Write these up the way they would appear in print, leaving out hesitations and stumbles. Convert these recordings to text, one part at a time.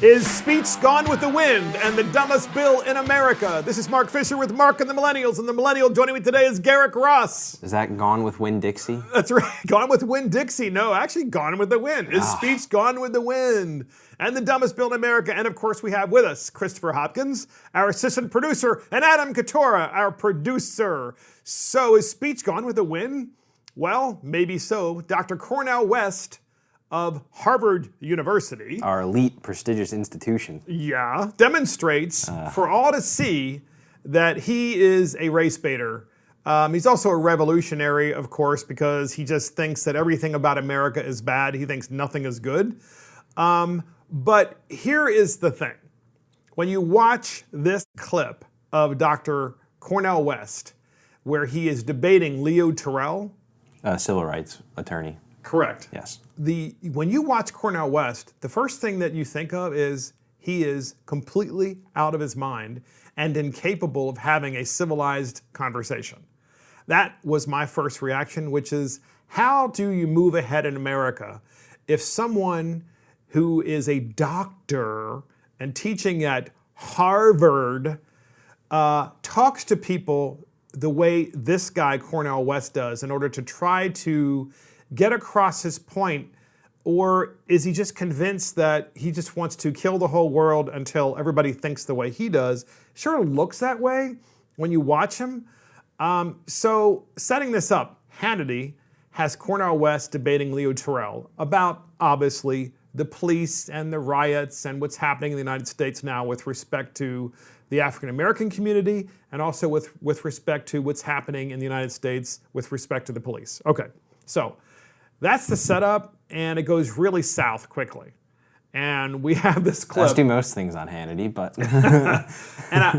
Is speech gone with the wind and the dumbest bill in America? This is Mark Fisher with Mark and the Millennials, and the Millennial joining me today is Garrick Ross. Is that Gone with Winn-Dixie? That's right, Gone with Winn-Dixie. No, actually Gone with the Wind. Is speech gone with the wind? And the dumbest bill in America. And of course we have with us Christopher Hopkins, our assistant producer, and Adam Katora, our producer. So is speech gone with the wind? Well, maybe so. Dr. Cornel West of Harvard University, our elite, prestigious institution, demonstrates for all to see that he is a race baiter. He's also a revolutionary, of course, because he just thinks that everything about America is bad. He thinks nothing is good. But here is the thing. When you watch this clip of Dr. Cornel West, where he is debating Leo Terrell, civil rights attorney. Correct. Yes. When you watch Cornel West, the first thing that you think of is he is completely out of his mind and incapable of having a civilized conversation. That was my first reaction, which is, how do you move ahead in America if someone who is a doctor and teaching at Harvard talks to people the way this guy Cornel West does in order to try to get across his point? Or is he just convinced that he just wants to kill the whole world until everybody thinks the way he does? Sure looks that way when you watch him. So setting this up, Hannity has Cornel West debating Leo Terrell about, obviously, the police and the riots and what's happening in the United States now with respect to the African-American community and also with respect to what's happening in the United States with respect to the police. Okay, so that's the setup, and it goes really south quickly. And we have this clip. Let's do most things on Hannity, but...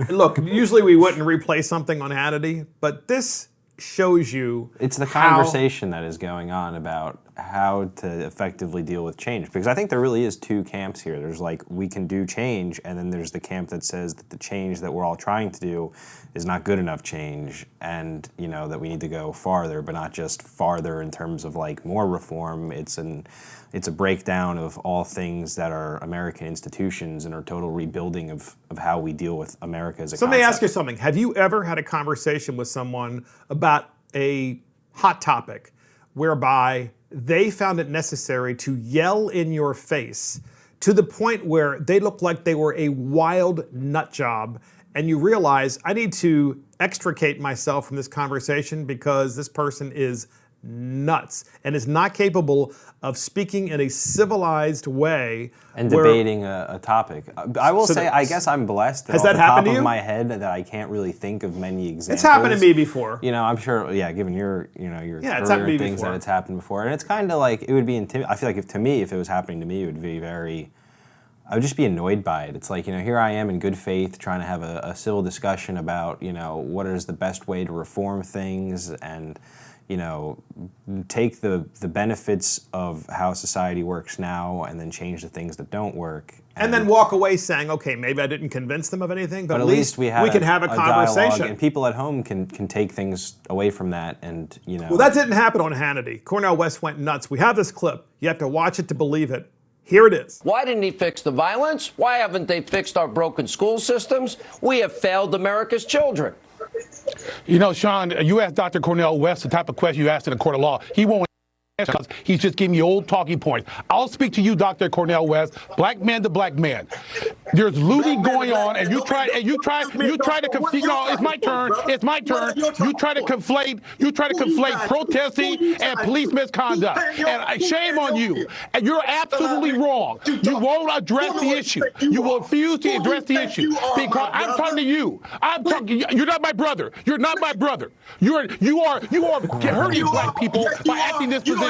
Look, usually we wouldn't replay something on Hannity, but this shows you it's the conversation that is going on about how to effectively deal with change. Because I think there really is two camps here. There's like, we can do change, and then there's the camp that says that the change that we're all trying to do is not good enough change, and that we need to go farther, but not just farther in terms of like more reform. It's a breakdown of all things that are American institutions and a total rebuilding of how we deal with America as a concept. So let me ask you something. Have you ever had a conversation with someone about a hot topic whereby they found it necessary to yell in your face to the point where they looked like they were a wild nut job, and you realize, I need to extricate myself from this conversation because this person is nuts and is not capable of speaking in a civilized way and debating a topic. I will say, I guess I'm blessed that has off that the happened top to you? of my head that I can't really think of many examples. It's happened to me before. I'm sure. Yeah, given your career it's happened to me and things before. that it's happened before, and it's kind of like it would be intimidating. I feel like if it was happening to me, it would be very. I would just be annoyed by it. It's like, here I am in good faith trying to have a civil discussion about, what is the best way to reform things and, take the benefits of how society works now and then change the things that don't work. And then walk away saying, okay, maybe I didn't convince them of anything, but at least we can have a conversation. Dialogue, and people at home can take things away from that and, Well, that didn't happen on Hannity. Cornel West went nuts. We have this clip. You have to watch it to believe it. Here it is. Why didn't he fix the violence? Why haven't they fixed our broken school systems? We have failed America's children. Sean, you asked Dr. Cornel West the type of question you asked in a court of law. He won't answer because he's just giving you old talking points. I'll speak to you, Dr. Cornel West, black man to black man. There's looting going on, and you try to conflate. No, it's my turn. It's my turn. You try to conflate protesting and police misconduct. And shame on you. And you're absolutely wrong. You won't address the issue. You will refuse to address the issue because I'm talking to you. You're not my brother. You're not my brother. You are hurting black people by acting this position.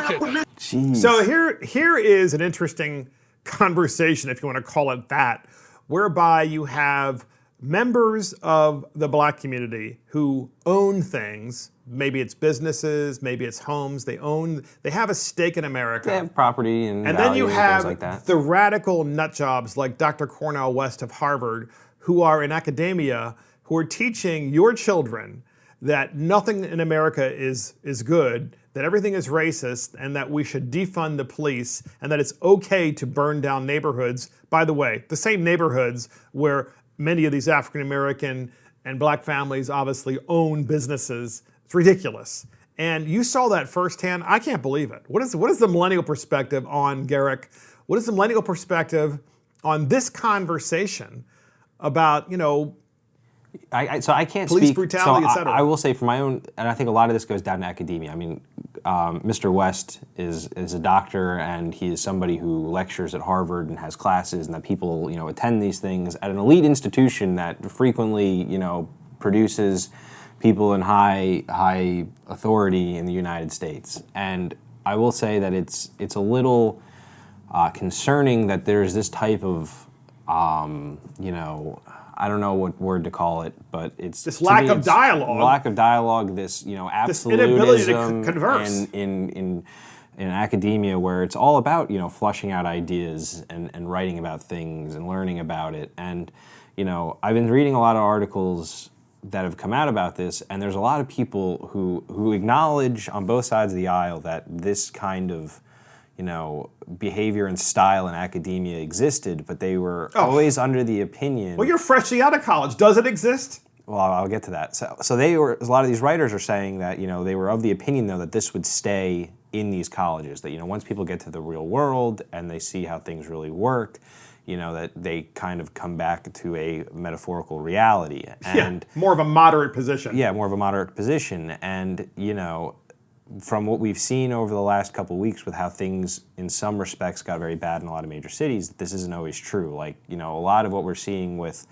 Jeez. So here is an interesting conversation, if you want to call it that, whereby you have members of the black community who own things. Maybe it's businesses, maybe it's homes. They have a stake in America. They have property and then you have things like that. The radical nut jobs like Dr. Cornel West of Harvard, who are in academia, who are teaching your children that nothing in America is good, that everything is racist and that we should defund the police and that it's okay to burn down neighborhoods. By the way, the same neighborhoods where many of these African American and black families obviously own businesses. It's ridiculous. And you saw that firsthand. I can't believe it. What is the millennial perspective on Garrick? What is the millennial perspective on this conversation about, So I can't police speak. brutality, so et cetera? I will say for my own, and I think a lot of this goes down to academia. I mean, Mr. West is a doctor, and he is somebody who lectures at Harvard and has classes, and that people attend these things at an elite institution that frequently produces people in high authority in the United States. And I will say that it's a little concerning that there's this type of I don't know what word to call it, but it's this lack of dialogue. Lack of dialogue. This absolutism. This inability to converse in academia, where it's all about flushing out ideas and writing about things and learning about it. And I've been reading a lot of articles that have come out about this, and there's a lot of people who acknowledge on both sides of the aisle that this kind of behavior and style in academia existed, but they were always under the opinion. Well, you're freshly out of college. Does it exist? Well, I'll get to that. So a lot of these writers are saying that they were of the opinion though that this would stay in these colleges. That once people get to the real world and they see how things really work, that they kind of come back to a metaphorical reality and more of a moderate position. Yeah, more of a moderate position, and from what we've seen over the last couple of weeks with how things in some respects got very bad in a lot of major cities, this isn't always true. Like, a lot of what we're seeing with,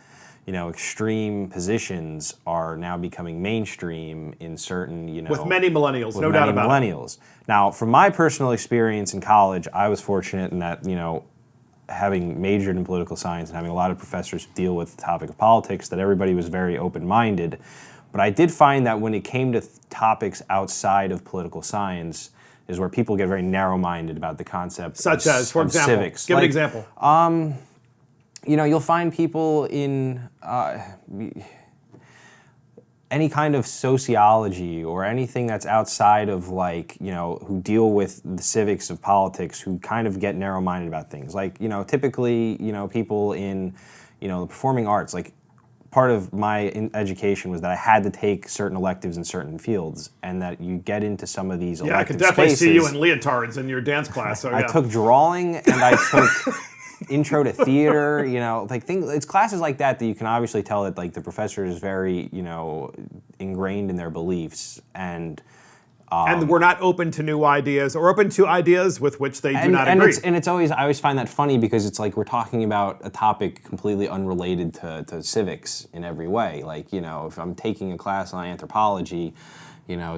extreme positions are now becoming mainstream in certain, with many millennials, no doubt about it. Now, from my personal experience in college, I was fortunate in that, having majored in political science and having a lot of professors deal with the topic of politics, that everybody was very open-minded. But I did find that when it came to topics outside of political science is where people get very narrow-minded about the concept Such as, for example, civics. Give an example. You'll find people in any kind of sociology or anything that's outside of who deal with the civics of politics who kind of get narrow-minded about things. Typically, people in, the performing arts, part of my education was that I had to take certain electives in certain fields, and that you get into some of these elective I could definitely spaces. see you in leotards in your dance class. So, I took drawing, and I took intro to theater. It's classes like that you can obviously tell that the professor is very ingrained in their beliefs, and we're not open to new ideas or open to ideas with which they do not agree. I always find that funny because it's like we're talking about a topic completely unrelated to civics in every way. If I'm taking a class on anthropology,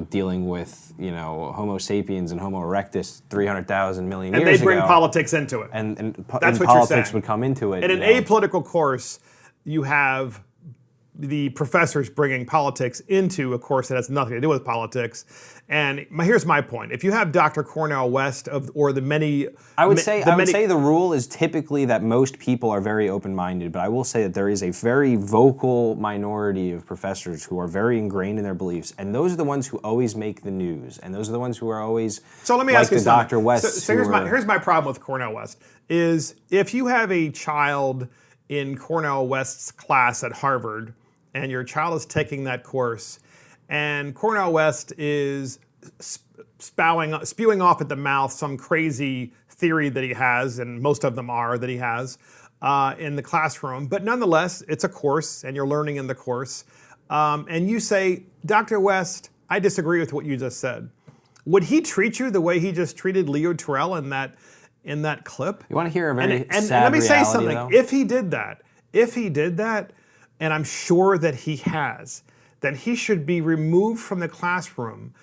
dealing with, Homo sapiens and Homo erectus 300,000 million years ago. And they bring politics into it. And that's what politics you're saying. would come into it. In an apolitical course, you have the professors bringing politics into a course that has nothing to do with politics. And here's my point. If you have Dr. Cornel West or the many... I would say the rule is typically that most people are very open-minded, but I will say that there is a very vocal minority of professors who are very ingrained in their beliefs, and those are the ones who always make the news, and those are the ones who are always so let me ask you something. Dr. West. So here's my problem with Cornel West, is if you have a child in Cornel West's class at Harvard, and your child is taking that course, and Cornel West is spewing off at the mouth some crazy theory that he has, and most of them are that he has, in the classroom. But nonetheless, it's a course, and you're learning in the course. And you say, Dr. West, I disagree with what you just said. Would he treat you the way he just treated Leo Terrell in that clip? You want to hear a very and sad let me say reality, something. though? If he did that, and I'm sure that he has, then he should be removed from the classroom,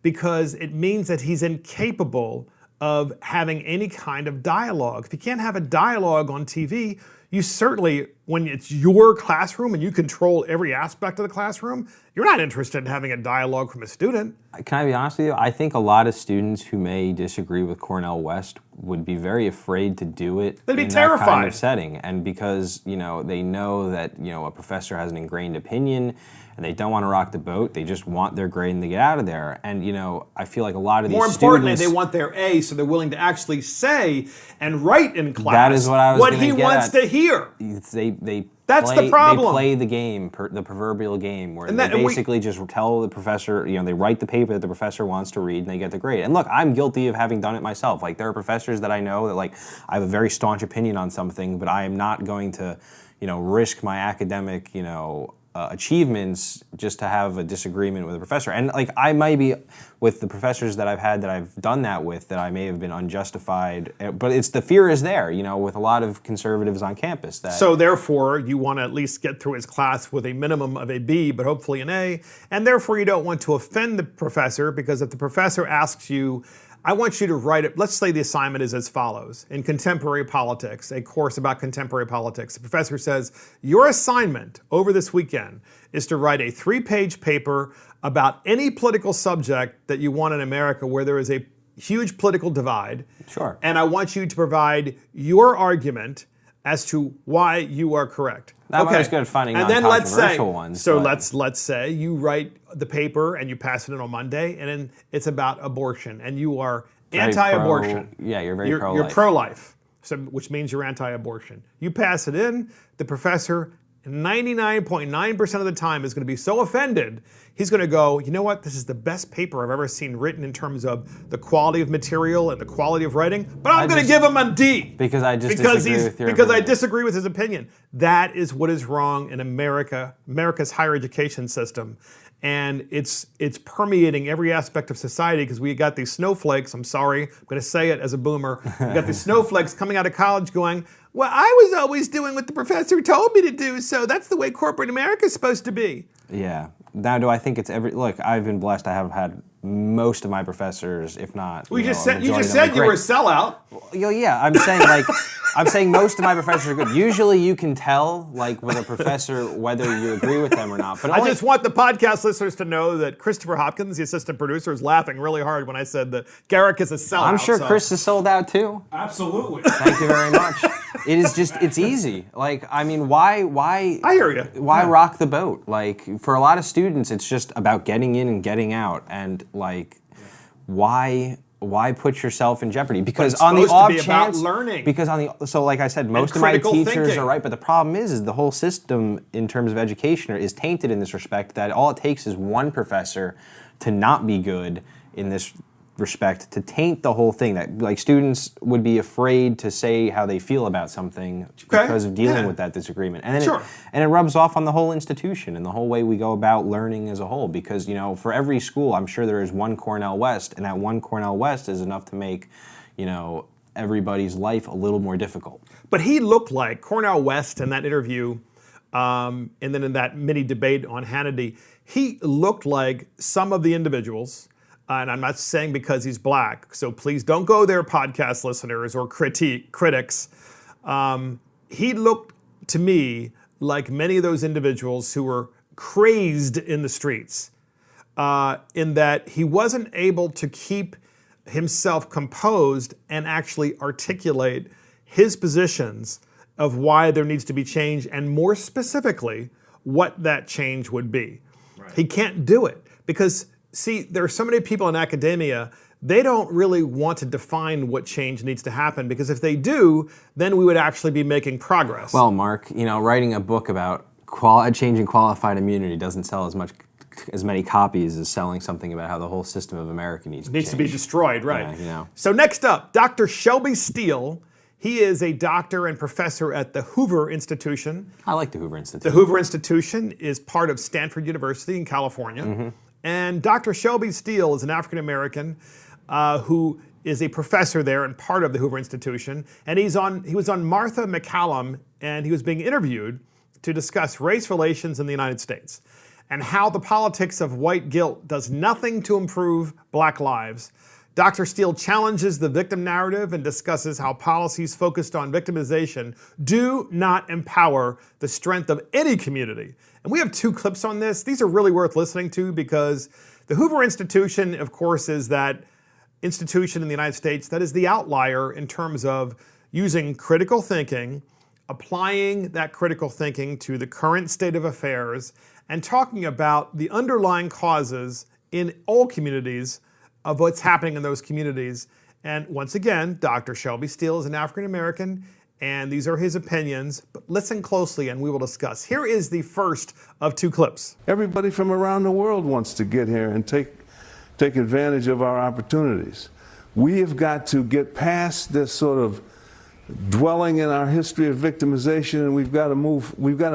because it means that he's incapable of having any kind of dialogue. If you can't have a dialogue on TV, You certainly, when it's your classroom and you control every aspect of the classroom, you're not interested in having a dialogue from a student. Can I be honest with you? I think a lot of students who may disagree with Cornel West would be very afraid to do it They'd be in terrified. that kind of setting. And because, they know that, a professor has an ingrained opinion and they don't want to rock the boat, they just want their grade and they get out of there. And, I feel like a lot of these students... More importantly, they want their A, so they're willing to actually say and write in class that is what I was what gonna he get wants at. to hear. That's the They problem. play the game, the proverbial game, where And they that- and we- basically just tell the professor, they write the paper that the professor wants to read and they get the grade. And look, I'm guilty of having done it myself. Like, there are professors that I know that, like, I have a very staunch opinion on something, but I am not going to, risk my academic, achievements just to have a disagreement with a professor. And like, I might be, with the professors that I've had that I've done that with, that I may have been unjustified, but it's the fear is there, with a lot of conservatives on campus. So therefore, you want to at least get through his class with a minimum of a B, but hopefully an A, and therefore you don't want to offend the professor, because if the professor asks you, I want you to write it. Let's say the assignment is as follows. In contemporary politics, a course about contemporary politics, the professor says, your assignment over this weekend is to write a 3-page paper about any political subject that you want in America where there is a huge political divide. Sure. And I want you to provide your argument as to why you are correct. Not always good at finding non-controversial ones. So but- let's say you write the paper and you pass it in on Monday, and then it's about abortion, and you are Very anti-abortion. you're very pro-life. You're pro-life, so, which means you're anti-abortion. You pass it in, the professor 99.9% of the time is going to be so offended, he's going to go, you know what, this is the best paper I've ever seen written in terms of the quality of material and the quality of writing, but I'm going to give him a D. Because I just disagree with your Because I opinion. disagree with his opinion. That is what is wrong in America's higher education system. And it's permeating every aspect of society, because we got these snowflakes, I'm sorry, I'm going to say it as a boomer, we got these snowflakes coming out of college going, well, I was always doing what the professor told me to do, so that's the way corporate America is supposed to be. Yeah. Now, do I think it's look, I've been blessed. I have had most of my professors, if not. You just said you were a great. sellout. Yeah, I'm saying most of my professors are good. Usually you can tell, like, with a professor whether you agree with them or not. But I just want the podcast listeners to know that Christopher Hopkins, the assistant producer, is laughing really hard when I said that Garrick is a sellout. I'm sure Chris is sold out too. Absolutely. Thank you very much. It is just, it's easy. Like, I mean, why? I hear you. Why rock the boat? Like, for a lot of students, it's just about getting in and getting out. And like, why put yourself in jeopardy? Because on the off chance, learning. Because so like I said, most of my teachers thinking. are right, but the problem is the whole system in terms of education is tainted in this respect, that all it takes is one professor to not be good in this respect to taint the whole thing. That, like, students would be afraid to say how they feel about something because of dealing with that disagreement, and then it rubs off on the whole institution and the whole way we go about learning as a whole. Because for every school, I'm sure there is one Cornel West, and that one Cornel West is enough to make everybody's life a little more difficult. But he looked like Cornel West in that interview, and then in that mini debate on Hannity, he looked like some of the individuals. And I'm not saying because he's black, so please don't go there, podcast listeners or critics. He looked to me like many of those individuals who were crazed in the streets, in that he wasn't able to keep himself composed and actually articulate his positions of why there needs to be change, and more specifically, what that change would be. Right. He can't do it because, see, there are so many people in academia, they don't really want to define what change needs to happen, because if they do, then we would actually be making progress. Well, Mark, writing a book about changing qualified immunity doesn't sell as many copies as selling something about how the whole system of America needs to be destroyed, right? Yeah, So next up, Dr. Shelby Steele. He is a doctor and professor at the Hoover Institution. I like the Hoover Institution. The Hoover Institution is part of Stanford University in California. Mm-hmm. And Dr. Shelby Steele is an African-American who is a professor there and part of the Hoover Institution. And he was on Martha McCallum, and he was being interviewed to discuss race relations in the United States and how the politics of white guilt does nothing to improve black lives. Dr. Steele challenges the victim narrative and discusses how policies focused on victimization do not empower the strength of any community. And we have 2 clips on this. These are really worth listening to because the Hoover Institution, of course, is that institution in the United States that is the outlier in terms of using critical thinking, applying that critical thinking to the current state of affairs, and talking about the underlying causes in all communities of what's happening in those communities. And once again, Dr. Shelby Steele is an African American, and these are his opinions, but listen closely and we will discuss. Here is the first of 2 clips. Everybody from around the world wants to get here and take advantage of our opportunities. We have got to get past this sort of dwelling in our history of victimization, and we've got to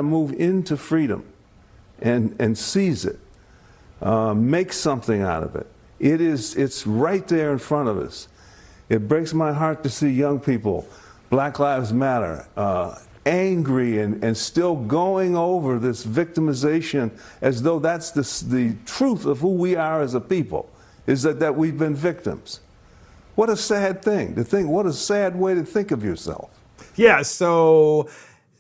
move into freedom and seize it. Make something out of it. It's right there in front of us. It breaks my heart to see young people, Black Lives Matter, angry and still going over this victimization as though that's the truth of who we are as a people, is that we've been victims. What a sad thing to think, what a sad way to think of yourself. Yeah, so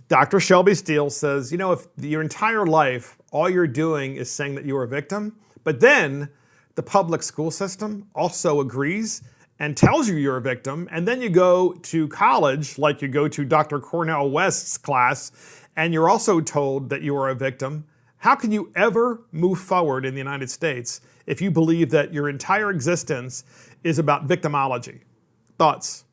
Dr. Shelby Steele says, you know, if your entire life, all you're doing is saying that you're a victim, but then the public school system also agrees and tells you you're a victim, and then you go to college, like you go to Dr. Cornel West's class, and you're also told that you are a victim, how can you ever move forward in the United States if you believe that your entire existence is about victimology? Thoughts?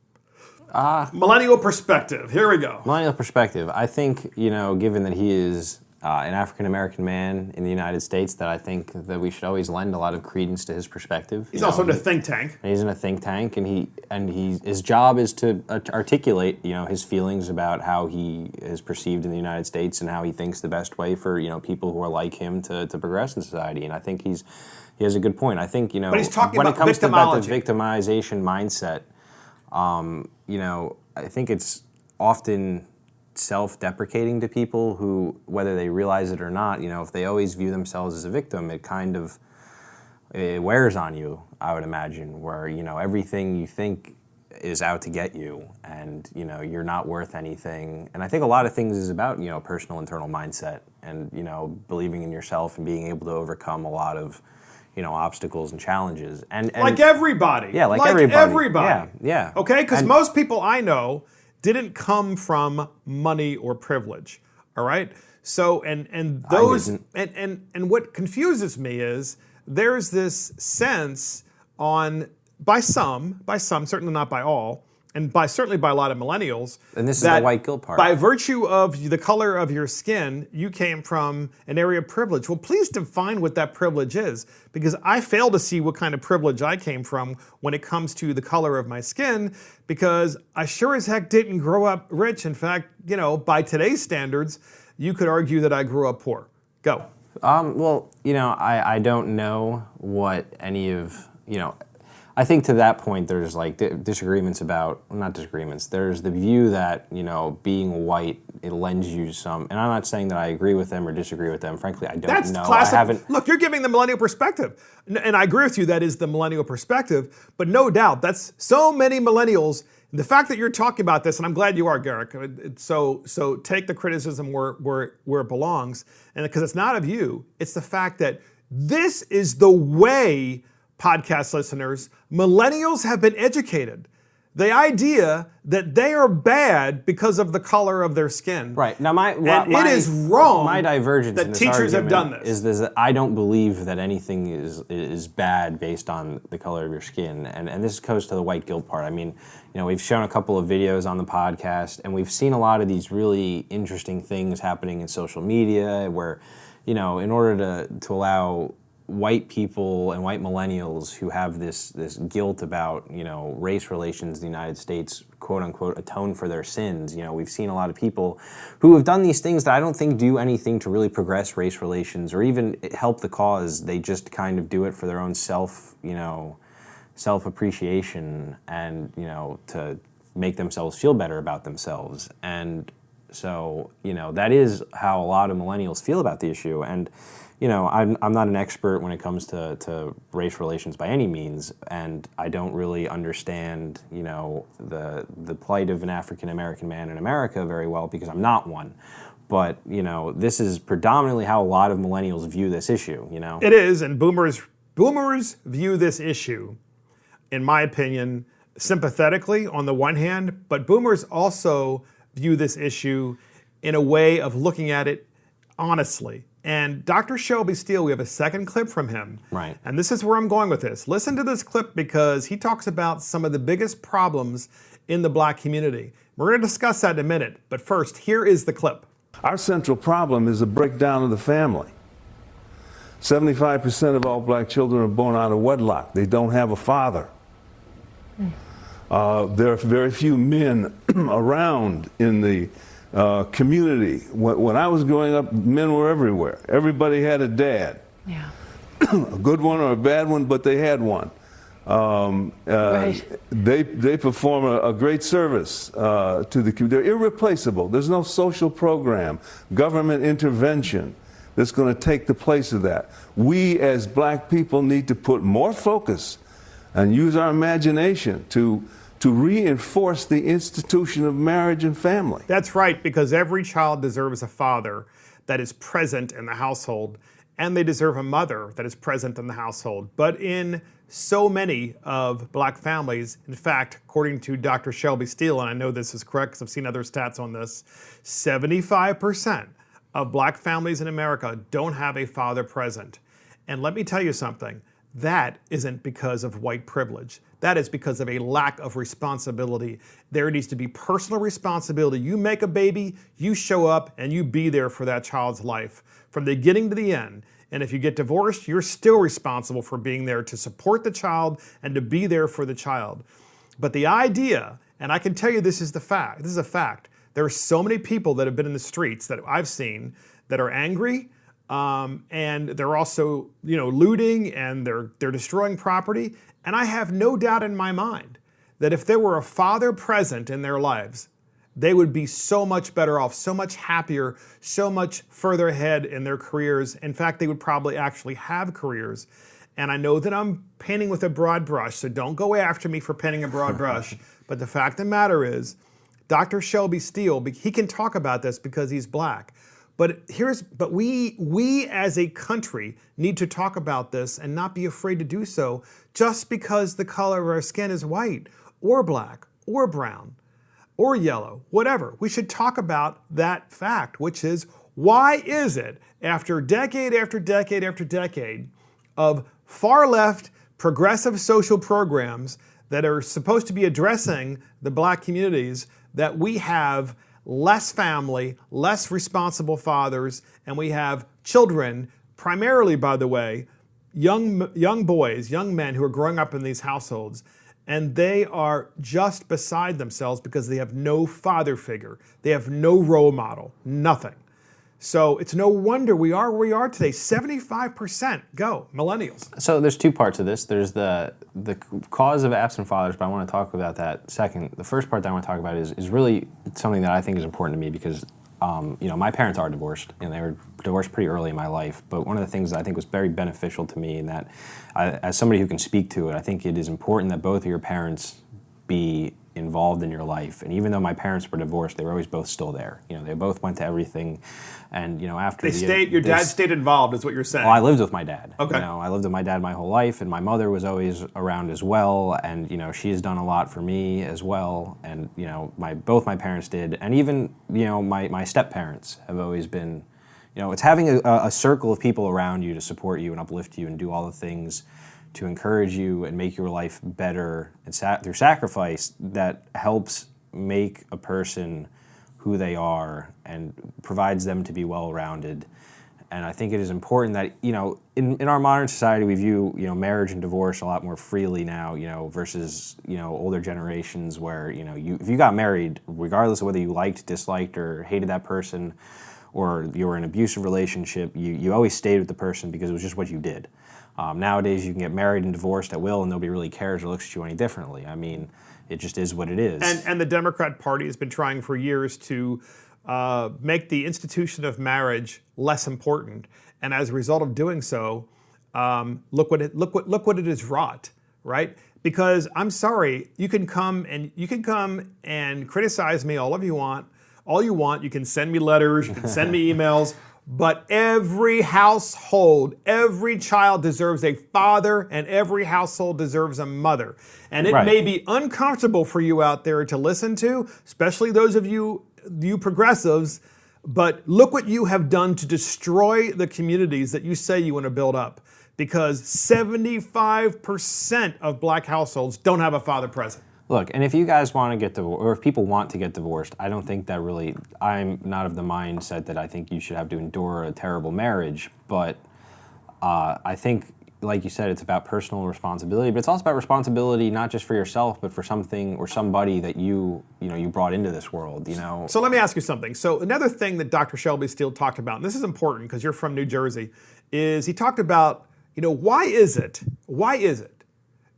Millennial perspective. Here we go. Millennial perspective. I think, given that he is an African-American man in the United States, that I think that we should always lend a lot of credence to his perspective. He's also in a think tank. He's in a think tank, and his job is to articulate, his feelings about how he is perceived in the United States and how he thinks the best way for, people who are like him to progress in society. And I think he has a good point. I think, but he's talking when about it comes to victimology. the victimization mindset, I think it's often self-deprecating to people who, whether they realize it or not, if they always view themselves as a victim, it wears on you, I would imagine, where, everything you think is out to get you and, you're not worth anything. And I think a lot of things is about, personal internal mindset and, believing in yourself and being able to overcome a lot of, obstacles and challenges. And like everybody. Yeah, like everybody. Yeah. Okay, because most people I know didn't come from money or privilege. All right. So and those and what confuses me is there's this sense by some, certainly not by all, and certainly by a lot of millennials. And this is the white guilt part. By virtue of the color of your skin, you came from an area of privilege. Well, please define what that privilege is, because I fail to see what kind of privilege I came from when it comes to the color of my skin, because I sure as heck didn't grow up rich. In fact, by today's standards, you could argue that I grew up poor. Go. Well, I don't know what any of, I think to that point there's like disagreements about, not disagreements, there's the view that, being white, it lends you some, and I'm not saying that I agree with them or disagree with them. Frankly, I don't That's know. Classic. I haven't. Look, you're giving the millennial perspective. And I agree with you, that is the millennial perspective, but no doubt, that's so many millennials. The fact that you're talking about this, and I'm glad you are, Garrick, so take the criticism where it belongs, and because it's not of you, it's the fact that this is the way, podcast listeners, millennials have been educated. The idea that they are bad because of the color of their skin. Right. Now, it is wrong my divergence that in this teachers have done argument this. is that I don't believe that anything is bad based on the color of your skin. And this goes to the white guilt part. I mean, we've shown a couple of videos on the podcast, and we've seen a lot of these really interesting things happening in social media where, in order to allow white people and white millennials who have this guilt about, race relations in the United States, quote unquote, atone for their sins. We've seen a lot of people who have done these things that I don't think do anything to really progress race relations or even help the cause. They just kind of do it for their own self-appreciation and, to make themselves feel better about themselves. And So, that is how a lot of millennials feel about the issue. And, I'm not an expert when it comes to race relations by any means, and I don't really understand, the plight of an African-American man in America very well because I'm not one. But, this is predominantly how a lot of millennials view this issue, It is, and boomers view this issue, in my opinion, sympathetically on the one hand, but boomers also view this issue in a way of looking at it honestly. And Dr. Shelby Steele, we have a second clip from him. Right. And this is where I'm going with this. Listen to this clip because he talks about some of the biggest problems in the black community. We're going to discuss that in a minute, but first, here is the clip. Our central problem is the breakdown of the family. 75% of all black children are born out of wedlock. They don't have a father. There are very few men around in the community. When I was growing up, men were everywhere. Everybody had a dad. Yeah. A good one or a bad one, but they had one. Right. They perform a great service to the community. They're irreplaceable. There's no social program, government intervention that's going to take the place of that. We as black people need to put more focus and use our imagination to reinforce the institution of marriage and family. That's right, because every child deserves a father that is present in the household, and they deserve a mother that is present in the household. But in so many of black families, in fact, according to Dr. Shelby Steele, and I know this is correct because I've seen other stats on this, 75% of black families in America don't have a father present. And let me tell you something, that isn't because of white privilege. That is because of a lack of responsibility. There needs to be personal responsibility. You make a baby, you show up, and you be there for that child's life from the beginning to the end. And if you get divorced, you're still responsible for being there to support the child and to be there for the child. But the idea, and I can tell you this is a fact, there are so many people that have been in the streets that I've seen that are angry, and they're also, looting and they're destroying property. And I have no doubt in my mind that if there were a father present in their lives, they would be so much better off, so much happier, so much further ahead in their careers. In fact, they would probably actually have careers. And I know that I'm painting with a broad brush, so don't go after me for painting a broad brush. But the fact of the matter is, Dr. Shelby Steele, he can talk about this because he's black. But we as a country need to talk about this and not be afraid to do so just because the color of our skin is white or black or brown or yellow, whatever. We should talk about that fact, which is, why is it after decade after decade after decade of far left progressive social programs that are supposed to be addressing the black communities that we have less family, less responsible fathers, and we have children, primarily, by the way, young boys, young men who are growing up in these households, and they are just beside themselves because they have no father figure. They have no role model, nothing. So it's no wonder we are where we are today. 75% go, millennials. So there's two parts of this. There's the cause of absent fathers, but I want to talk about that second. The first part that I want to talk about is really something that I think is important to me because, my parents are divorced, and they were divorced pretty early in my life. But one of the things that I think was very beneficial to me, and that as somebody who can speak to it, I think it is important that both of your parents be involved in your life. And even though my parents were divorced, they were always both still there. They both went to everything. And after your dad stayed involved, is what you're saying. Well, I lived with my dad. Okay. I lived with my dad my whole life, and my mother was always around as well. And she has done a lot for me as well. And both my parents did, and even my step parents have always been. It's having a circle of people around you to support you and uplift you and do all the things to encourage you and make your life better and through sacrifice that helps make a person who they are and provides them to be well-rounded. And I think it is important that, in our modern society, we view, marriage and divorce a lot more freely now, versus, older generations where, if you got married, regardless of whether you liked, disliked, or hated that person, or you were in an abusive relationship, you always stayed with the person because it was just what you did. Nowadays, you can get married and divorced at will, and nobody really cares or looks at you any differently. I mean, it just is what it is. And the Democrat Party has been trying for years to make the institution of marriage less important, and as a result of doing so, look what it has wrought, right? Because I'm sorry, you can come and criticize me all you want. You can send me letters, you can send me emails, but every household, every child deserves a father, and every household deserves a mother. And it may be uncomfortable for you out there to listen to, especially those of you progressives, but look what you have done to destroy the communities that you say you want to build up. Because 75% of black households don't have a father present. Look, and if you guys want to get divorced, or if people want to get divorced, I don't think that really, I'm not of the mindset that I think you should have to endure a terrible marriage, but I think, like you said, it's about personal responsibility, but it's also about responsibility not just for yourself, but for something or somebody that you brought into this world, So let me ask you something. So another thing that Dr. Shelby Steele talked about, and this is important because you're from New Jersey, is he talked about, why is it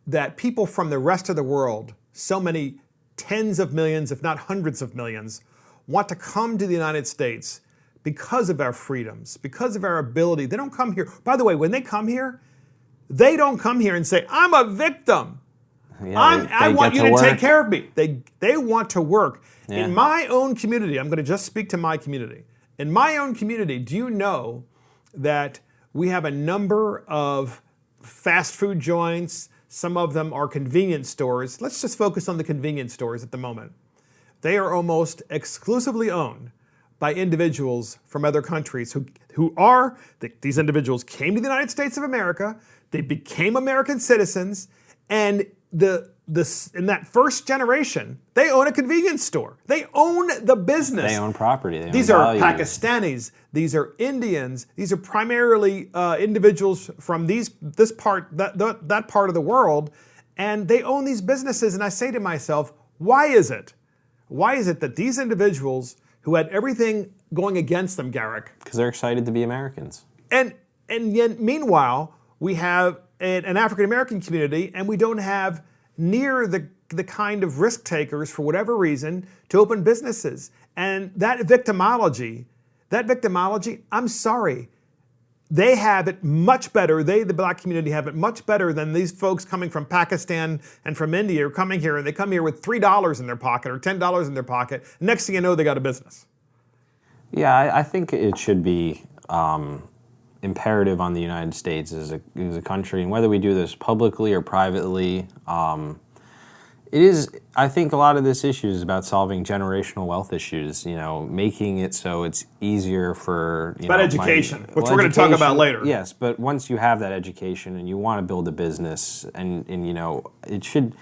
that people from the rest of the world, so many tens of millions, if not hundreds of millions, want to come to the United States because of our freedoms, because of our ability. They don't come here. By the way, when they come here, they don't come here and say, I'm a victim. I want you to take care of me. They want to work. Yeah. In my own community, I'm going to just speak to my community. In my own community, do you know that we have a number of fast food joints? Some of them are convenience stores. Let's just focus on the convenience stores at the moment. They are almost exclusively owned by individuals from other countries these individuals came to the United States of America, they became American citizens, and in that first generation, they own a convenience store. They own the business. They own property. These are Pakistanis. These are Indians. These are primarily individuals from that part of the world, and they own these businesses. And I say to myself, why is it that these individuals who had everything going against them, Garrick? Because they're excited to be Americans. And yet, meanwhile, we have an African American community, and we don't have near the kind of risk takers, for whatever reason, to open businesses. And that victimology, I'm sorry, they have it much better. The black community, have it much better than these folks coming from Pakistan and from India are coming here, and they come here with $3 in their pocket or $10 in their pocket. Next thing you know, they got a business. Yeah, I think it should be imperative on the United States as a country, and whether we do this publicly or privately, it is. I think a lot of this issue is about solving generational wealth issues. Making it so it's easier for about education, which we're going to talk about later. Yes, but once you have that education and you want to build a business, and it should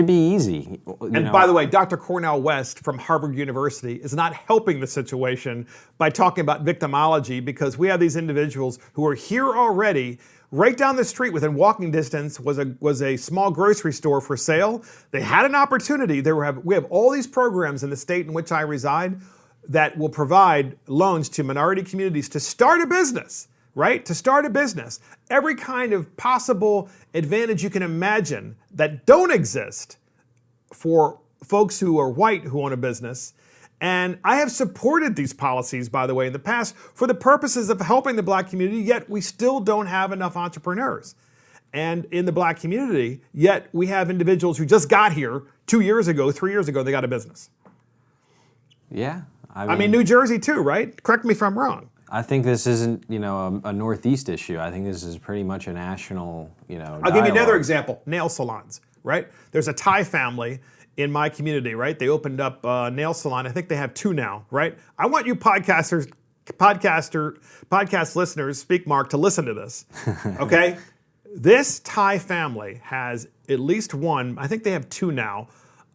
be easy. By the way, Dr. Cornel West from Harvard University is not helping the situation by talking about victimology, because we have these individuals who are here already. Right down the street, within walking distance, was a small grocery store for sale. They had an opportunity. We have all these programs in the state in which I reside that will provide loans to minority communities to start a business. Right? To start a business. Every kind of possible advantage you can imagine that don't exist for folks who are white who own a business. And I have supported these policies, by the way, in the past for the purposes of helping the black community, yet we still don't have enough entrepreneurs. And in the black community, yet we have individuals who just got here 2 years ago, 3 years ago, they got a business. Yeah. I mean, New Jersey too, right? Correct me if I'm wrong. I think this isn't, a Northeast issue. I think this is pretty much a national, I'll give you another example. Nail salons, right? There's a Thai family in my community, right? They opened up a nail salon. I think they have 2 now, right? I want you podcast listeners, speak Mark, to listen to this, okay? This Thai family has at least one, I think they have 2 now,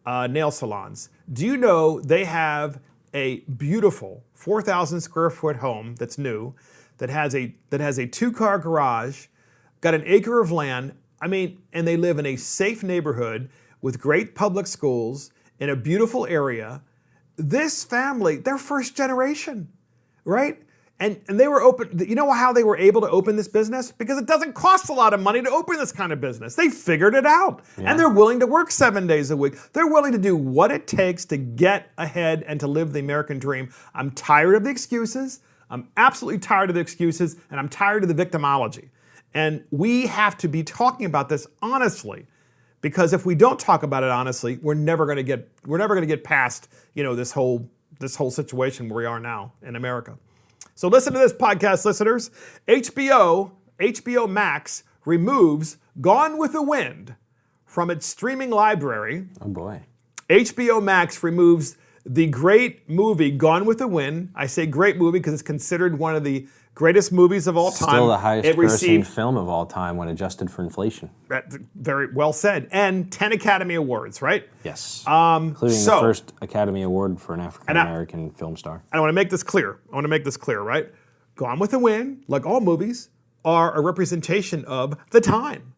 nail salons. Do you know they have a beautiful 4,000 square foot home that's new, that has a 2-car garage, got an acre of land. And they live in a safe neighborhood with great public schools in a beautiful area. This family, they're first generation, right? And they were open. You know how they were able to open this business? Because it doesn't cost a lot of money to open this kind of business. They figured it out. Yeah. And they're willing to work 7 days a week. They're willing to do what it takes to get ahead and to live the American dream. I'm tired of the excuses. I'm absolutely tired of the excuses. And I'm tired of the victimology. And we have to be talking about this honestly. Because if we don't talk about it honestly, we're never going to get past, this whole situation where we are now in America. So listen to this, podcast listeners. HBO Max removes Gone with the Wind from its streaming library. Oh boy. HBO Max removes the great movie Gone with the Wind. I say great movie because it's considered one of the greatest movies of all time. Still the highest grossing film of all time when adjusted for inflation. Very well said. And 10 Academy Awards, right? Yes. Including the first Academy Award for an African-American film star. I want to make this clear. Right? Gone with the Wind, like all movies, are a representation of the time,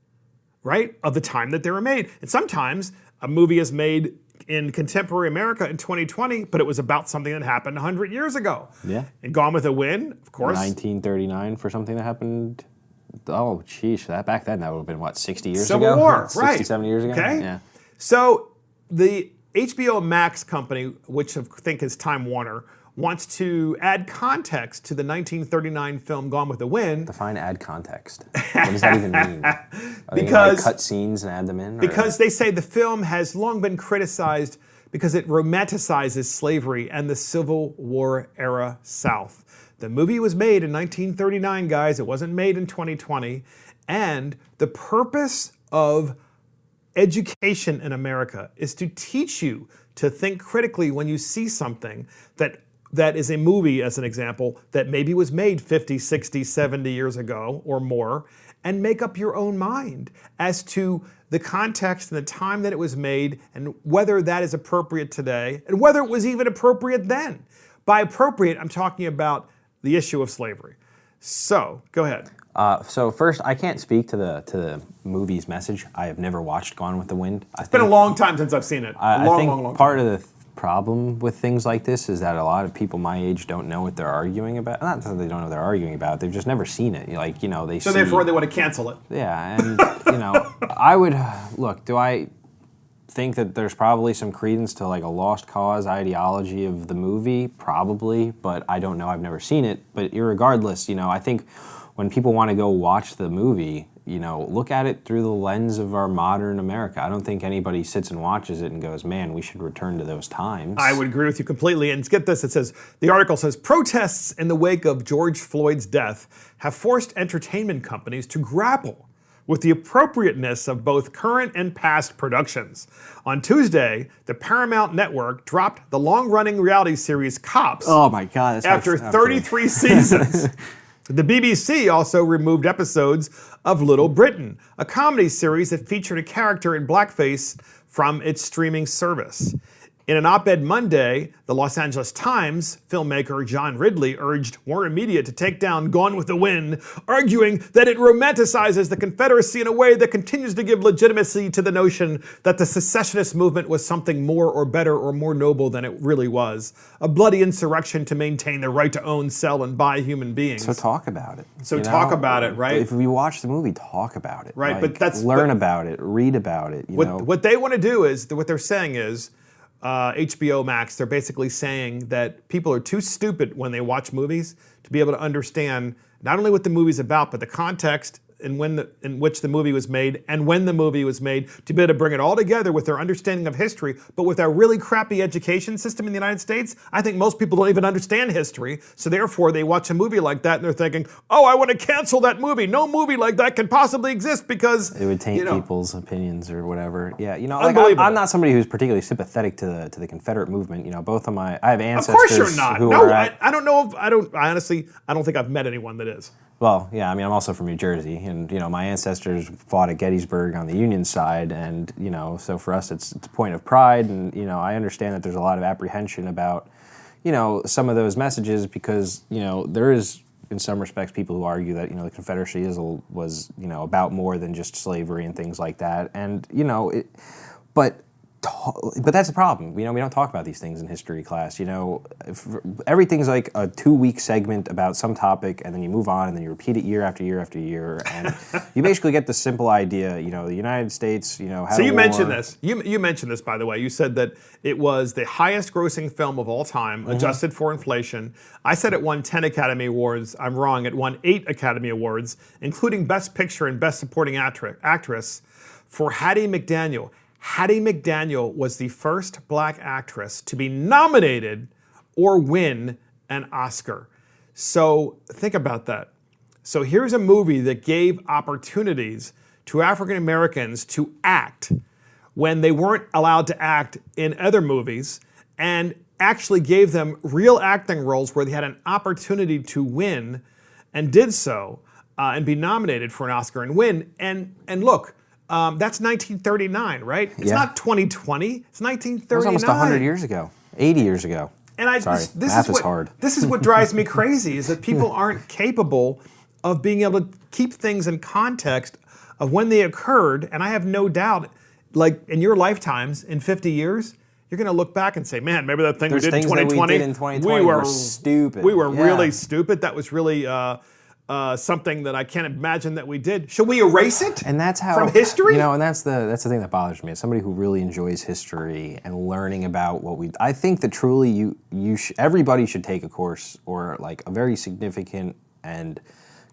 right? Of the time that they were made. And sometimes a movie is made in contemporary America in 2020, but it was about something that happened 100 years ago. Yeah. And Gone with the Wind, of course. 1939 for something that happened, back then that would have been, 60 years Civil ago? Civil War, 60, right. 70 years ago? Okay. Yeah. So the HBO Max company, which I think is Time Warner, wants to add context to the 1939 film Gone with the Wind. Define add context. What does that even mean? Are Because they cut scenes and add them in? Because they say the film has long been criticized because it romanticizes slavery and the Civil War era South. The movie was made in 1939, guys. It wasn't made in 2020. And the purpose of education in America is to teach you to think critically when you see something that is a movie, as an example, that maybe was made 50, 60, 70 years ago or more, and make up your own mind as to the context and the time that it was made and whether that is appropriate today and whether it was even appropriate then. By appropriate, I'm talking about the issue of slavery. So, go ahead. So first, I can't speak to the movie's message. I have never watched Gone with the Wind. It's been a long time since I've seen it. I think part of the problem with things like this is that a lot of people my age don't know what they're arguing about. Not that they don't know what they're arguing about, they've just never seen it. So therefore they want to cancel it. Yeah, and I would do I think that there's probably some credence to like a lost cause ideology of the movie? Probably, but I don't know. I've never seen it. But irregardless, I think when people want to go watch the movie, look at it through the lens of our modern America. I don't think anybody sits and watches it and goes, man, we should return to those times. I would agree with you completely. And get this, the article says, protests in the wake of George Floyd's death have forced entertainment companies to grapple with the appropriateness of both current and past productions. On Tuesday, the Paramount Network dropped the long-running reality series Cops. Oh my God. After 33 seasons. The BBC also removed episodes of Little Britain, a comedy series that featured a character in blackface from its streaming service. In an op-ed Monday, the Los Angeles Times filmmaker John Ridley urged Warner Media to take down Gone with the Wind, arguing that it romanticizes the Confederacy in a way that continues to give legitimacy to the notion that the secessionist movement was something more or better or more noble than it really was. A bloody insurrection to maintain the right to own, sell, and buy human beings. So talk about it. Talk about it, right? If we watch the movie, talk about it. Right, but learn about it, read about it. What they want to do is, what they're saying is, HBO Max, they're basically saying that people are too stupid when they watch movies to be able to understand not only what the movie's about, but the context in which the movie was made and when the movie was made, to be able to bring it all together with their understanding of history. But with our really crappy education system in the United States, I think most people don't even understand history. So therefore, they watch a movie like that and they're thinking, oh, I want to cancel that movie. No movie like that can possibly exist because it would taint people's opinions or whatever. Yeah, I'm not somebody who's particularly sympathetic to the Confederate movement. Both of I have ancestors. Of course you're not. Who no, are at, I don't know. I honestly don't think I've met anyone that is. Well, yeah, I'm also from New Jersey, and my ancestors fought at Gettysburg on the Union side, and so for us it's a point of pride, and I understand that there's a lot of apprehension about some of those messages because there is in some respects people who argue that the Confederacy was about more than just slavery and things like that, and but But that's the problem. We don't talk about these things in history class. Everything's like a 2-week segment about some topic, and then you move on, and then you repeat it year after year after year, and you basically get the simple idea. The United States, had So a you war. mentioned this. You mentioned this, by the way. You said that it was the highest-grossing film of all time, adjusted for inflation. I said it won 10 Academy Awards. I'm wrong. It won 8 Academy Awards, including Best Picture and Best Supporting Actress for Hattie McDaniel. Hattie McDaniel was the first black actress to be nominated or win an Oscar. So think about that. So here's a movie that gave opportunities to African Americans to act when they weren't allowed to act in other movies, and actually gave them real acting roles where they had an opportunity to win, and did so, and be nominated for an Oscar and win. And look, that's 1939, right? It's not 2020. It's 1939. It was almost 100 years ago, 80 years ago. And Sorry, this math is is hard. This is what drives me crazy, is that people aren't capable of being able to keep things in context of when they occurred. And I have no doubt, like in your lifetimes, in 50 years, you're going to look back and say, man, maybe that thing we did in 2020, that we did in 2020 were stupid. We were really stupid. That was really something that I can't imagine that we did. Should we erase it? And that's how from history? And that's the thing that bothers me. As somebody who really enjoys history and learning about I think that truly everybody should take a course, or like a very significant and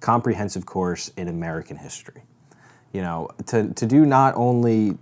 comprehensive course in American history. To do not only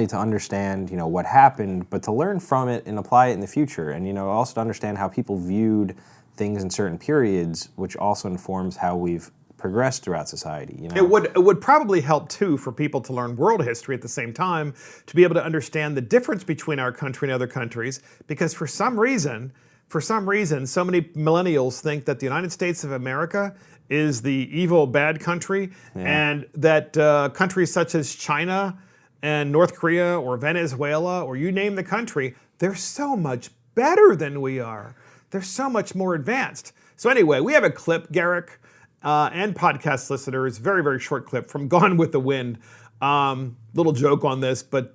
to understand what happened, but to learn from it and apply it in the future, and also to understand how people viewed things in certain periods, which also informs how we've progressed throughout society. It would probably help too for people to learn world history at the same time, to be able to understand the difference between our country and other countries, because for some reason, so many millennials think that the United States of America is the evil, bad country, and that countries such as China and North Korea or Venezuela, or you name the country, they're so much better than we are. They're so much more advanced. So anyway, we have a clip, Garrick, and podcast listeners, very, very short clip from Gone with the Wind. Little joke on this, but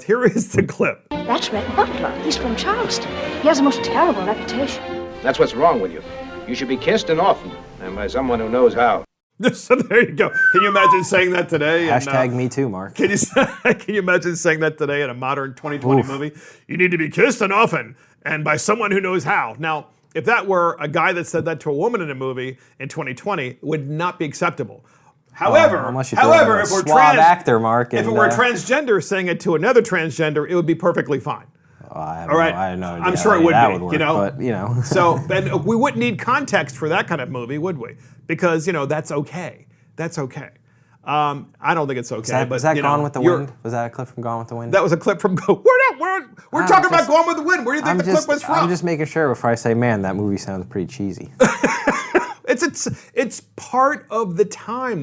here is the clip. That's Red Butler. He's from Charleston. He has a most terrible reputation. That's what's wrong with you. You should be kissed and often, and by someone who knows how. So there you go. Can you imagine saying that today? Hashtag me too, Mark. Can you imagine saying that today in a modern 2020 movie? You need to be kissed and often, and by someone who knows how. Now, if that were a guy that said that to a woman in a movie in 2020, it would not be acceptable. However, if we're actor, Mark, if it were a transgender saying it to another transgender, it would be perfectly fine. I don't know. I'm sure it would that be. Would work, but. So, and we wouldn't need context for that kind of movie, would we? Because that's okay. That's okay. I don't think it's okay. Was that Gone with the Wind? Was that a clip from Gone with the Wind? That was a clip from. We're talking about Gone with the Wind. Where do you think the clip was from? I'm just making sure before I say, man, that movie sounds pretty cheesy. It's part of the time.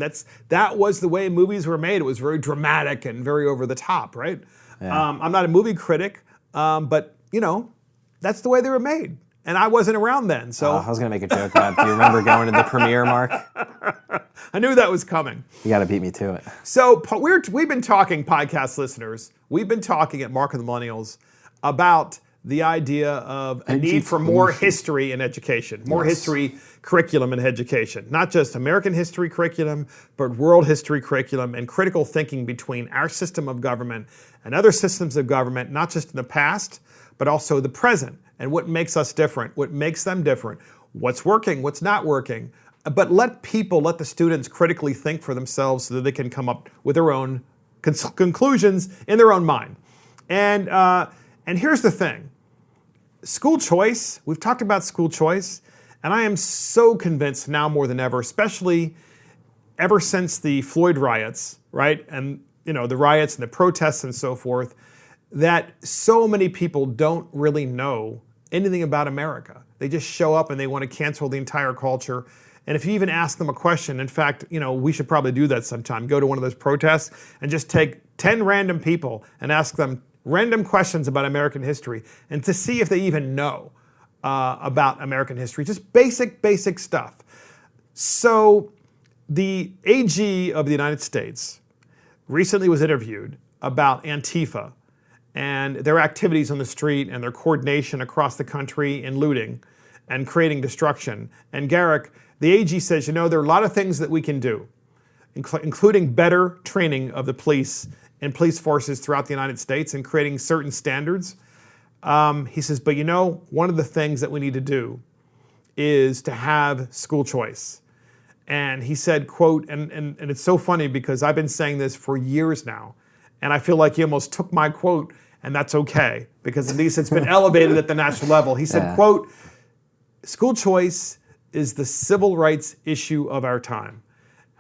That was the way movies were made. It was very dramatic and very over the top, right? Yeah. I'm not a movie critic, but that's the way they were made. And I wasn't around then, so. I was going to make a joke about, do you remember going to the premiere, Mark? I knew that was coming. You got to beat me to it. So we've been talking, podcast listeners, we've been talking at Mark and the Millennials about the idea of a need for more history in education, more history curriculum in education. Not just American history curriculum, but world history curriculum, and critical thinking between our system of government and other systems of government, not just in the past, but also the present, and what makes us different, what makes them different, what's working, what's not working. But let the students critically think for themselves so that they can come up with their own conclusions in their own mind. And here's the thing. School choice, we've talked about school choice, and I am so convinced now more than ever, especially ever since the Floyd riots, right? And the riots and the protests and so forth, that so many people don't really know anything about America. They just show up and they want to cancel the entire culture. And if you even ask them a question, in fact, we should probably do that sometime. Go to one of those protests and just take 10 random people and ask them random questions about American history, and to see if they even know about American history. Just basic stuff. So the AG of the United States recently was interviewed about Antifa and their activities on the street and their coordination across the country in looting and creating destruction. And Garrick, the AG says, there are a lot of things that we can do, including better training of the police and police forces throughout the United States and creating certain standards. He says, but one of the things that we need to do is to have school choice. And he said, quote, and it's so funny because I've been saying this for years now, and I feel like he almost took my quote, and that's okay, because at least it's been elevated at the national level. He said, quote, school choice is the civil rights issue of our time.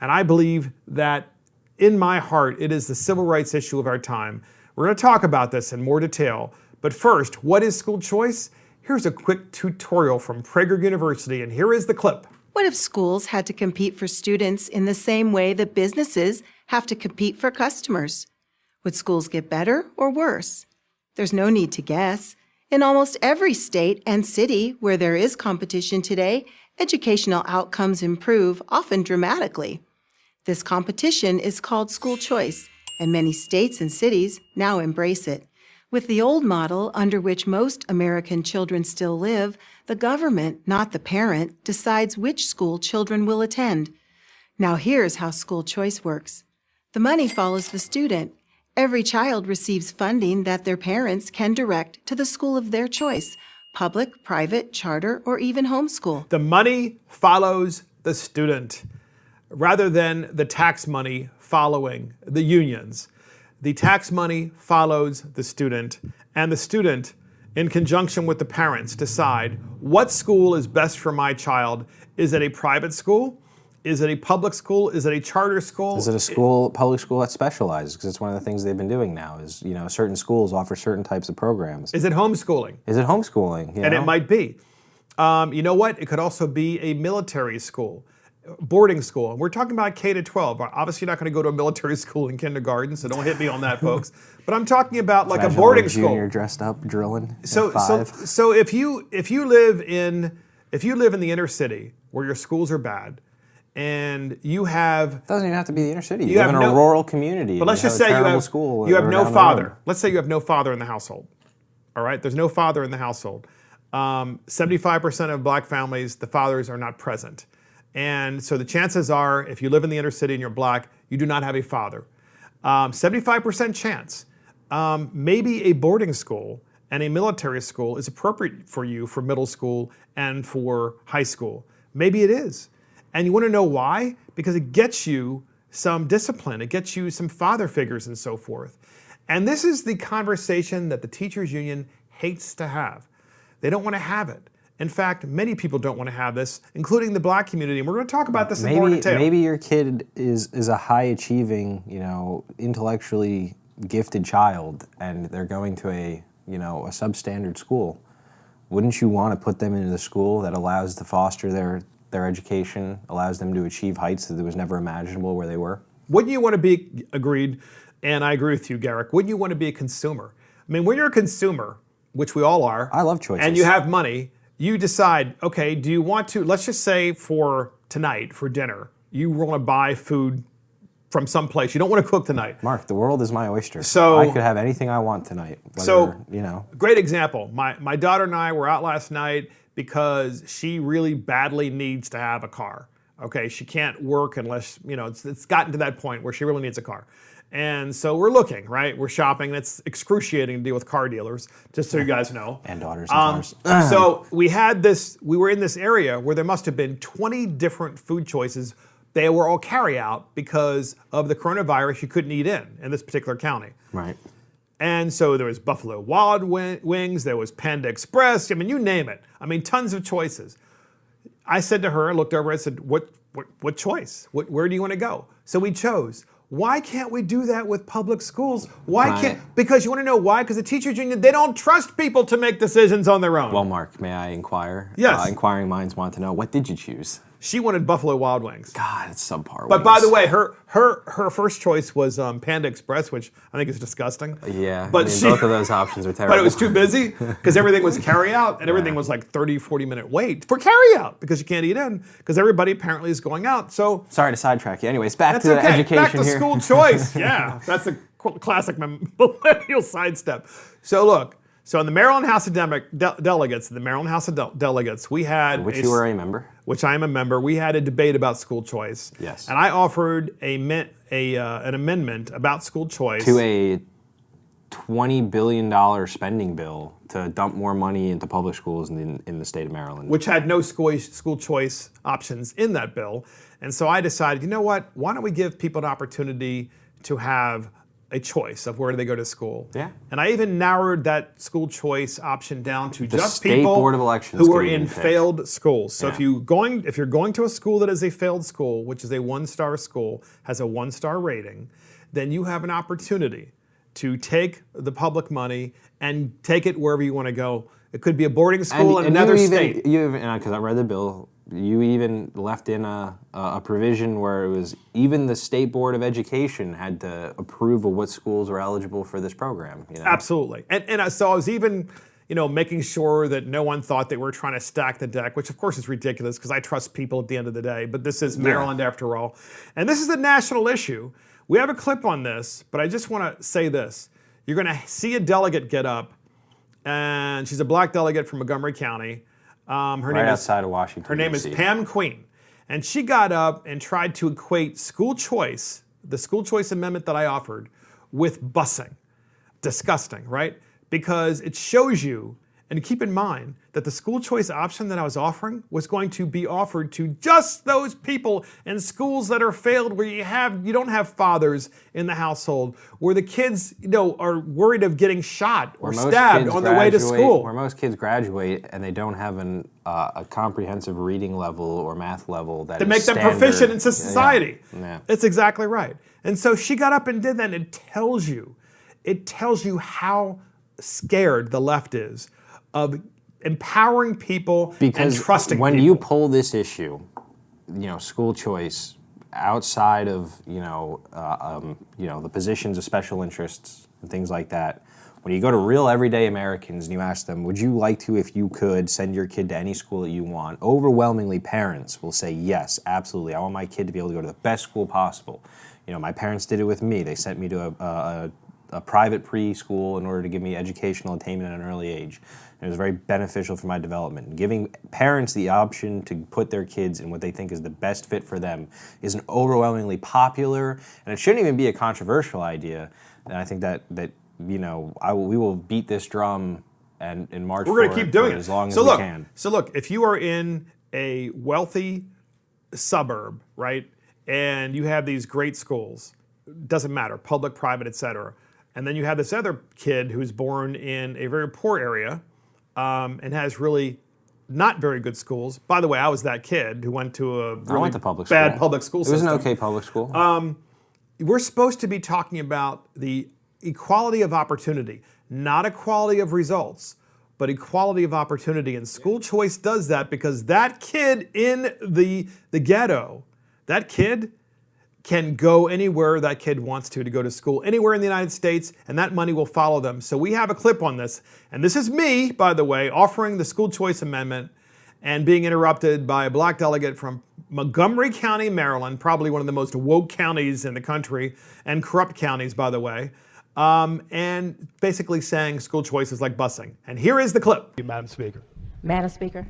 And I believe that in my heart, it is the civil rights issue of our time. We're going to talk about this in more detail. But first, what is school choice? Here's a quick tutorial from Prager University, and here is the clip. What if schools had to compete for students in the same way that businesses have to compete for customers? Would schools get better or worse? There's no need to guess. In almost every state and city where there is competition today, educational outcomes improve, often dramatically. This competition is called school choice, and many states and cities now embrace it. With the old model under which most American children still live, the government, not the parent, decides which school children will attend. Now here's how school choice works. The money follows the student. Every child receives funding that their parents can direct to the school of their choice, public, private, charter, or even homeschool. The money follows the student, rather than the tax money following the unions. The tax money follows the student, and the student, in conjunction with the parents, decide what school is best for my child. Is it a private school? Is it a public school? Is it a charter school? Is it a public school that specializes? Because it's one of the things they've been doing now is, certain schools offer certain types of programs. Is it homeschooling? Is it homeschooling? And it might be. You know what? It could also be a military school, boarding school. And we're talking about K to 12. Obviously, you're not going to go to a military school in kindergarten, so don't hit me on that, folks. But I'm talking about like Imagine a boarding junior school. Dressed up drilling. So if you live in the inner city where your schools are bad, and you have... It doesn't even have to be the inner city. You live in a rural community. But let's just say you have no father. Let's say you have no father in the household. All right? There's no father in the household. 75% of black families, the fathers are not present. And so the chances are, if you live in the inner city and you're black, you do not have a father. 75% chance. Maybe a boarding school and a military school is appropriate for you for middle school and for high school. Maybe it is. And you want to know why? Because it gets you some discipline. It gets you some father figures and so forth. And this is the conversation that the teachers union hates to have. They don't want to have it. In fact, many people don't want to have this, including the black community. And we're going to talk about this in more detail. Maybe your kid is a high-achieving, intellectually gifted child, and they're going to a substandard school. Wouldn't you want to put them into the school that allows to foster their education, allows them to achieve heights that was never imaginable where they were? Wouldn't you want to be, agreed, and I agree with you, Garrick, wouldn't you want to be a consumer? I mean, when you're a consumer, which we all are. I love choices. And you have money, you decide, okay, do you want to, let's just say for tonight, for dinner, you want to buy food from some place. You don't want to cook tonight. Mark, the world is my oyster. So I could have anything I want tonight. Great example. My daughter and I were out last night because she really badly needs to have a car. Okay, she can't work unless, it's gotten to that point where she really needs a car. And so we're looking, right? We're shopping, and it's excruciating to deal with car dealers, just so you guys know. And daughters and cars. So we were in this area where there must have been 20 different food choices. They were all carry out because of the coronavirus. You couldn't eat in this particular county. Right. And so there was Buffalo Wild Wings, there was Panda Express, you name it. Tons of choices. I said to her, I looked over, I said, what choice? Where do you want to go? So we chose. Why can't we do that with public schools? Because you want to know why? Because the teachers union, they don't trust people to make decisions on their own. Well, Mark, may I inquire? Yes. Inquiring minds want to know, what did you choose? She wanted Buffalo Wild Wings. God, it's subpar. But by the way, her first choice was Panda Express, which I think is disgusting. Yeah, but both of those options are terrible. But it was too busy because everything was carry out, and everything was like 30, 40-minute wait for carry out because you can't eat in because everybody apparently is going out. So sorry to sidetrack you. Anyways, back to the education back to here. School choice. Yeah, that's a classic millennial sidestep. So look, so in the Maryland House of Delegates, we had Which you were a member. Which I am a member. We had a debate about school choice. Yes. And I offered an amendment about school choice to a $20 billion spending bill to dump more money into public schools in the state of Maryland. which had no school choice options in that bill. And so I decided, you know what? Why don't we give people an opportunity to have a choice of where do they go to school? Yeah. And I even narrowed that school choice option down to The just State people Board of Elections who are can in even pick. failed schools. So Yeah. if you're going to a school that is a failed school, which is a 1-star school, has a 1-star rating, then you have an opportunity to take the public money and take it wherever you want to go. It could be a boarding school in another state. Because I read the bill, you even left in a provision where it was even the State Board of Education had to approve of what schools were eligible for this program. You know? Absolutely. So I was even, making sure that no one thought they were trying to stack the deck, which of course is ridiculous because I trust people at the end of the day, but this is Maryland after all. And this is a national issue. We have a clip on this, but I just want to say this. You're going to see a delegate get up, and she's a black delegate from Montgomery County. Outside of Washington, Her name is DC. Pam Queen. And she got up and tried to equate school choice, the school choice amendment that I offered, with busing. Disgusting, right? Because it shows you, and keep in mind, that the school choice option that I was offering was going to be offered to just those people in schools that are failed, where you don't have fathers in the household, where the kids, are worried of getting shot or stabbed on their way to school. Where most kids graduate and they don't have a comprehensive reading level or math level that to is make them standard. proficient in society. Yeah. It's exactly right. And so she got up and did that, and it tells you how scared the left is of empowering people Because and trusting when people. you pull this issue, school choice outside of the positions of special interests and things like that, when you go to real everyday Americans and you ask them, would you like to, if you could, send your kid to any school that you want? Overwhelmingly, parents will say yes, absolutely. I want my kid to be able to go to the best school possible. My parents did it with me. They sent me to a private preschool in order to give me educational attainment at an early age. It was very beneficial for my development. Giving parents the option to put their kids in what they think is the best fit for them is an overwhelmingly popular, and it shouldn't even be a controversial idea. And I think that we will beat this drum and march We're going for to keep doing it as long as we can. So look, if you are in a wealthy suburb, right, and you have these great schools, doesn't matter, public, private, etc., and then you have this other kid who's born in a very poor area and has really not very good schools. By the way, I was that kid who went to a really bad public school system. It was an okay public school. We're supposed to be talking about the equality of opportunity, not equality of results, but equality of opportunity. And school choice does that because that kid in the ghetto, that kid can go anywhere that kid wants to go to school, anywhere in the United States, and that money will follow them. So we have a clip on this. And this is me, by the way, offering the school choice amendment and being interrupted by a black delegate from Montgomery County, Maryland, probably one of the most woke counties in the country, and corrupt counties, by the way, and basically saying school choice is like busing. And here is the clip. Madam Speaker. Madam Speaker,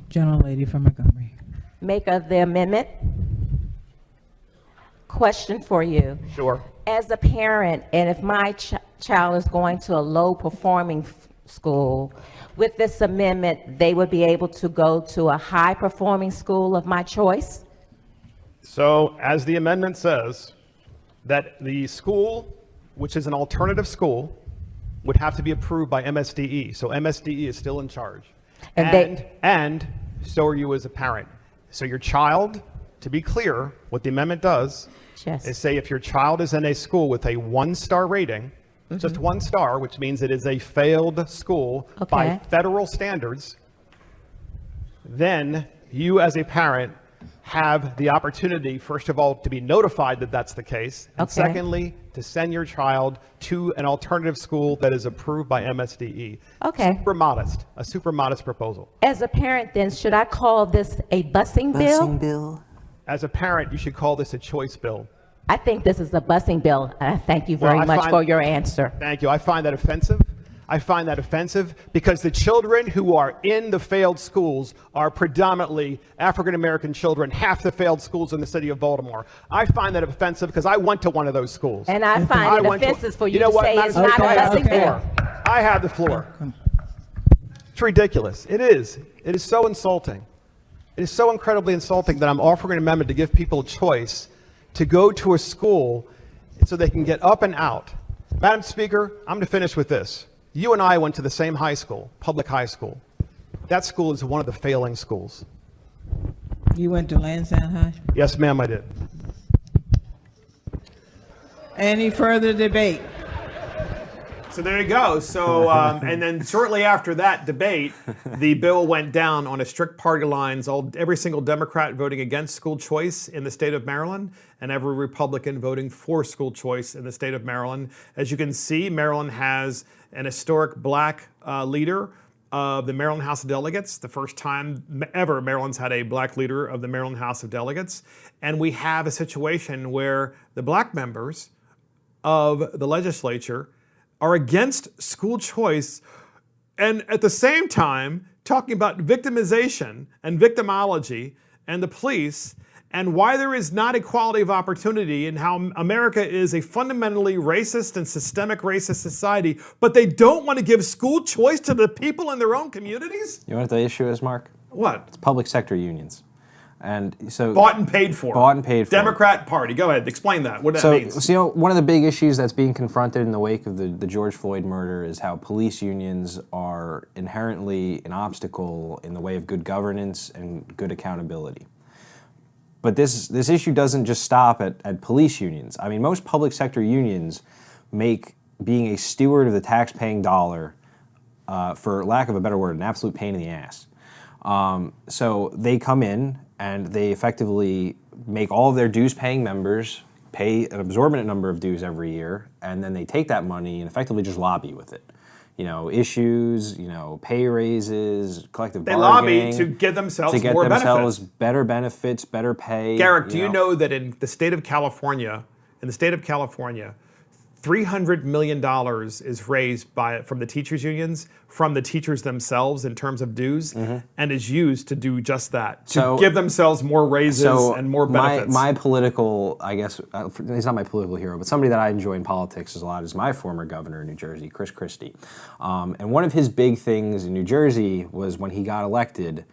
Gentlelady from Montgomery. make of the amendment. Question for you. Sure. As a parent, and if my child is going to a low-performing school, with this amendment, they would be able to go to a high-performing school of my choice? So, as the amendment says, that the school, which is an alternative school, would have to be approved by MSDE. So MSDE is still in charge. And so are you as a parent. So your child, to be clear, what the amendment does is say if your child is in a school with a 1-star rating, just 1 star, which means it is a failed school by federal standards, then you as a parent have the opportunity, first of all, to be notified that that's the case, and secondly, to send your child to an alternative school that is approved by MSDE. A super modest proposal. As a parent, then, should I call this a busing bill? As a parent, you should call this a choice bill. I think this is a busing bill, and I thank you Well, very I much find- for your answer. Thank you. I find that offensive. I find that offensive because the children who are in the failed schools are predominantly African American children, half the failed schools in the city of Baltimore. I find that offensive because I went to one of those schools. And I find it went to- offensive for you know to what, say Madam it's not Speaker, a I have the busing bill. floor. I have the floor. It's ridiculous. It is. It is so insulting. It is so incredibly insulting that I'm offering an amendment to give people a choice to go to a school so they can get up and out. Madam Speaker, I'm going to finish with this. You and I went to the same high school, public high school. That school is one of the failing schools. You went to Lansdowne High? Yes, ma'am, I did. Any further debate? So there you go. So, and then shortly after that debate, the bill went down on a strict party lines. Every single Democrat voting against school choice in the state of Maryland, and every Republican voting for school choice in the state of Maryland. As you can see, Maryland has an historic black leader of the Maryland House of Delegates, the first time ever Maryland's had a black leader of the Maryland House of Delegates. And we have a situation where the black members of the legislature are against school choice, and at the same time talking about victimization and victimology and the police and why there is not equality of opportunity and how America is a fundamentally racist and systemic racist society, but they don't want to give school choice to the people in their own communities? You know what the issue is, Mark? What? It's public sector unions. And so Bought and paid for. Bought and paid for. Democrat Party. Go ahead, explain that. What that means. So, you know, one of the big issues that's being confronted in the wake of the George Floyd murder is how police unions are inherently an obstacle in the way of good governance and good accountability. But this issue doesn't just stop at police unions. I mean, most public sector unions make being a steward of the tax-paying dollar, for lack of a better word, an absolute pain in the ass. So they come in and they effectively make all of their dues-paying members pay an exorbitant number of dues every year, and then they take that money and effectively just lobby with it. You know, issues, you know, pay raises, collective bargaining. They lobby to get themselves to get more themselves benefits. better benefits, better pay. Garrick, do you know that in the state of California, $300 million is raised from the teachers' unions, from the teachers themselves in terms of dues, and is used to do just that, to give themselves more raises and more benefits. My political, I guess, he's not my political hero, but somebody that I enjoy in politics a lot is my former governor in New Jersey, Chris Christie. And one of his big things in New Jersey was when he got elected,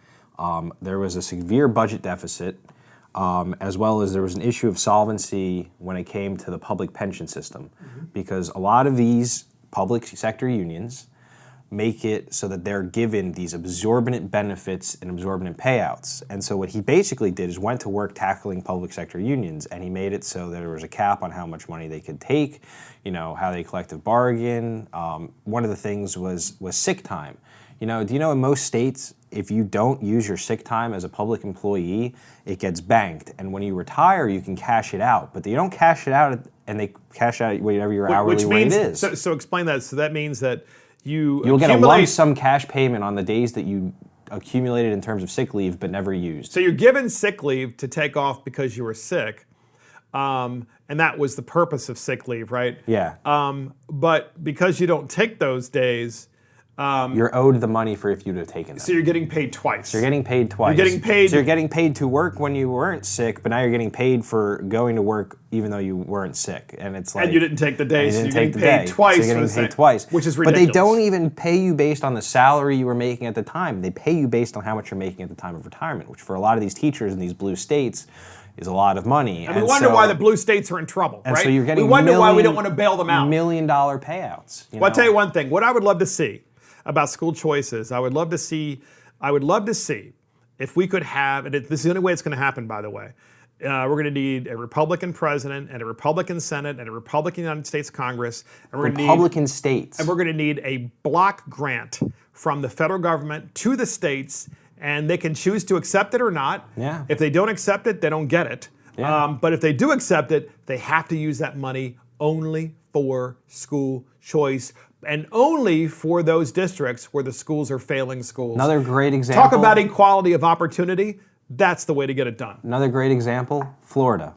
there was a severe budget deficit, as well as there was an issue of solvency when it came to the public pension system, because a lot of these public sector unions make it so that they're given these exorbitant benefits and exorbitant payouts. And so what he basically did is went to work tackling public sector unions, and he made it so that there was a cap on how much money they could take, you know, how they collective bargain. One of the things was sick time. You know, do you know in most states, if you don't use your sick time as a public employee, it gets banked. And when you retire, you can cash it out. But you don't cash it out, and they cash out whatever your hourly rate is. So explain that. So that means that you'll get a lump sum cash payment on the days that you accumulated in terms of sick leave but never used. So you're given sick leave to take off because you were sick. And that was the purpose of sick leave, right? Yeah. But because you don't take those days, you're owed the money for if you'd have taken them. So you're getting paid twice. So you're getting paid twice. You're getting paid. So you're getting paid to work when you weren't sick, but now you're getting paid for going to work even though you weren't sick. And it's like, and you didn't take the day, so you're getting paid twice. twice. So you're getting paid twice, which is ridiculous. But they don't even pay you based on the salary you were making at the time. They pay you based on how much you're making at the time of retirement, which for a lot of these teachers in these blue states is a lot of money. And we wonder why the blue states are in trouble, and right? So you're getting we wonder why we don't want to bail them out. $1 million payouts. Well, I'll tell you one thing. What I would love to see about school choices, I would love to see if we could have, and this is the only way it's going to happen, by the way. We're going to need a Republican president and a Republican Senate and a Republican United States Congress. And we're Republican states. And we're going to need a block grant from the federal government to the states, and they can choose to accept it or not. Yeah. If they don't accept it, they don't get it. Yeah. But if they do accept it, they have to use that money only for school choice, and only for those districts where the schools are failing schools. Another great example. Talk about equality of opportunity. That's the way to get it done. Another great example, Florida.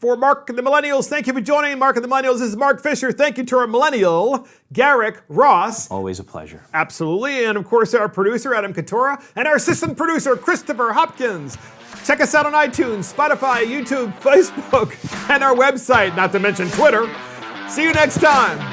For Mark and the Millennials, thank you for joining Mark and the Millennials. This is Mark Fisher. Thank you to our millennial, Garrick Ross. Always a pleasure. Absolutely. And of course, our producer, Adam Katora, and our assistant producer, Christopher Hopkins. Check us out on iTunes, Spotify, YouTube, Facebook, and our website, not to mention Twitter. See you next time.